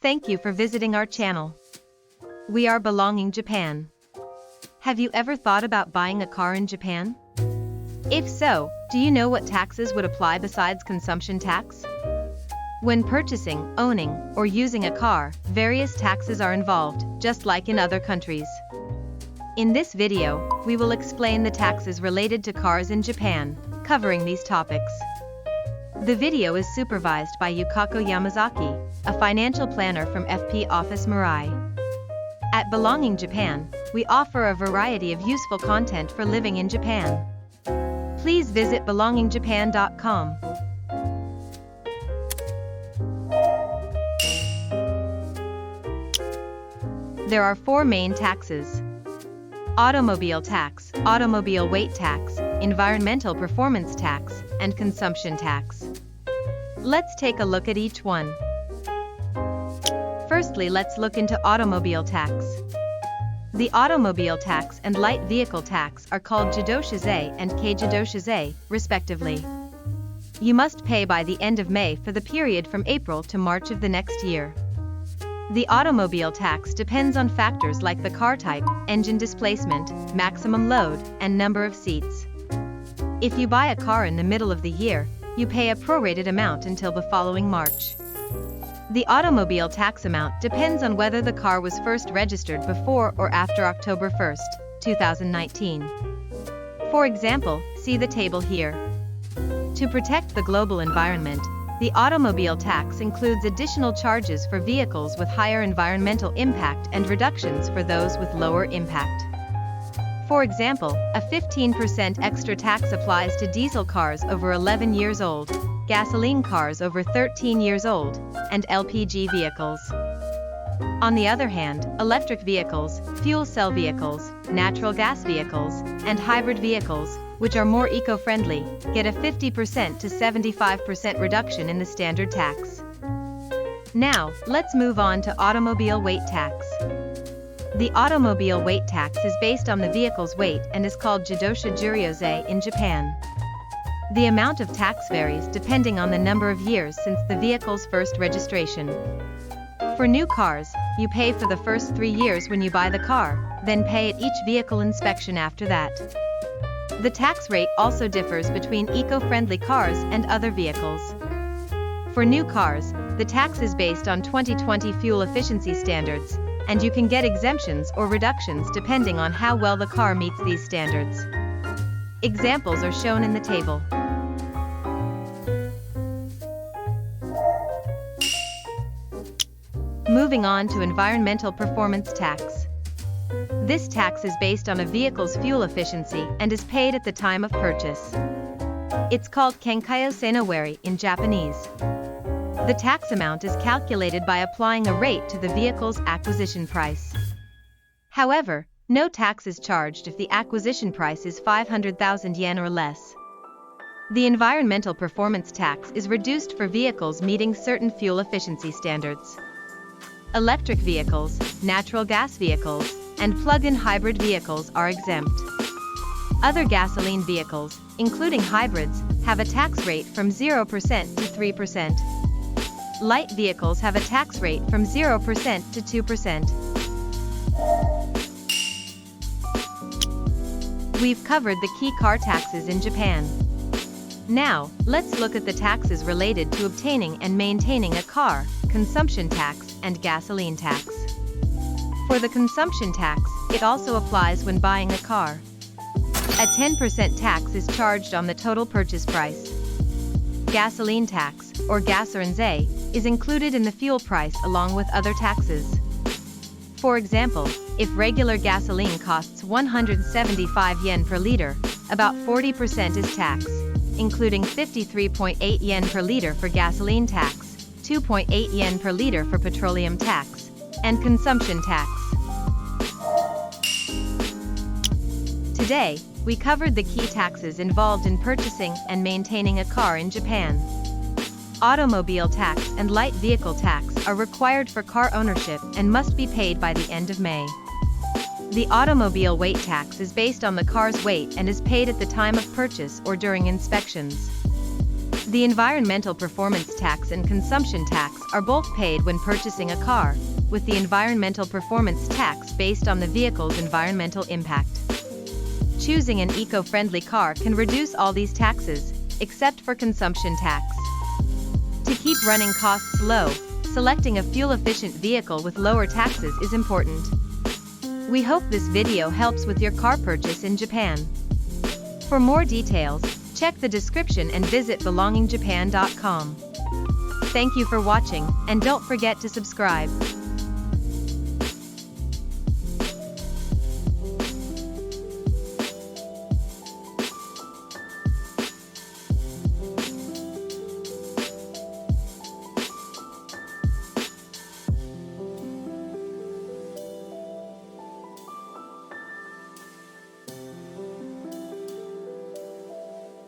Thank you for visiting our channel. We are Belonging Japan. Have you ever thought about buying a car in Japan? If so, do you know what taxes would apply besides consumption tax? When purchasing, owning, or using a car, various taxes are involved, just like in other countries. In this video, we will explain the taxes related to cars in Japan, covering these topics. The video is supervised by Yukako Yamazaki, a financial planner from FP Office Mirai. At Belonging Japan, we offer a variety of useful content for living in Japan. Please visit belongingjapan.com. There are four main taxes: automobile tax, automobile weight tax, environmental performance tax, and consumption tax. Let's take a look at each one. Firstly, let's look into automobile tax. The automobile tax and light vehicle tax are called jidoshize and keijidoshize, respectively. You must pay by the end of May for the period from April to March of the next year. The automobile tax depends on factors like the car type, engine displacement, maximum load, and number of seats. If you buy a car in the middle of the year, you pay a prorated amount until the following March. The automobile tax amount depends on whether the car was first registered before or after October 1, 2019. For example, see the table here. To protect the global environment, the automobile tax includes additional charges for vehicles with higher environmental impact and reductions for those with lower impact. For example, a 15% extra tax applies to diesel cars over 11 years old, gasoline cars over 13 years old, and LPG vehicles. On the other hand, electric vehicles, fuel cell vehicles, natural gas vehicles, and hybrid vehicles, which are more eco-friendly, get a 50% to 75% reduction in the standard tax. Now, let's move on to automobile weight tax. The automobile weight tax is based on the vehicle's weight and is called jidosha juryoze in Japan. The amount of tax varies depending on the number of years since the vehicle's first registration. For new cars, you pay for the first 3 years when you buy the car, then pay at each vehicle inspection after that. The tax rate also differs between eco-friendly cars and other vehicles. For new cars, the tax is based on 2020 fuel efficiency standards, and you can get exemptions or reductions depending on how well the car meets these standards. Examples are shown in the table. Moving on to environmental performance tax. This tax is based on a vehicle's fuel efficiency and is paid at the time of purchase. It's called Kenkayo Senowari in Japanese. The tax amount is calculated by applying a rate to the vehicle's acquisition price. However, no tax is charged if the acquisition price is 500,000 yen or less. The environmental performance tax is reduced for vehicles meeting certain fuel efficiency standards. Electric vehicles, natural gas vehicles, and plug-in hybrid vehicles are exempt. Other gasoline vehicles, including hybrids, have a tax rate from 0% to 3%. Light vehicles have a tax rate from 0% to 2%. We've covered the key car taxes in Japan. Now, let's look at the taxes related to obtaining and maintaining a car, consumption tax, and gasoline tax. For the consumption tax, it also applies when buying a car. A 10% tax is charged on the total purchase price. Gasoline tax, or gasorinze, is included in the fuel price along with other taxes. For example, if regular gasoline costs 175 yen per liter, about 40% is tax, including 53.8 yen per liter for gasoline tax, 2.8 yen per liter for petroleum tax, and consumption tax. Today, we covered the key taxes involved in purchasing and maintaining a car in Japan. Automobile tax and light vehicle tax are required for car ownership and must be paid by the end of May. The automobile weight tax is based on the car's weight and is paid at the time of purchase or during inspections. The environmental performance tax and consumption tax are both paid when purchasing a car, with the environmental performance tax based on the vehicle's environmental impact. Choosing an eco-friendly car can reduce all these taxes, except for consumption tax. To keep running costs low, selecting a fuel-efficient vehicle with lower taxes is important. We hope this video helps with your car purchase in Japan. For more details, check the description and visit belongingJAPAN.com. Thank you for watching, and don't forget to subscribe.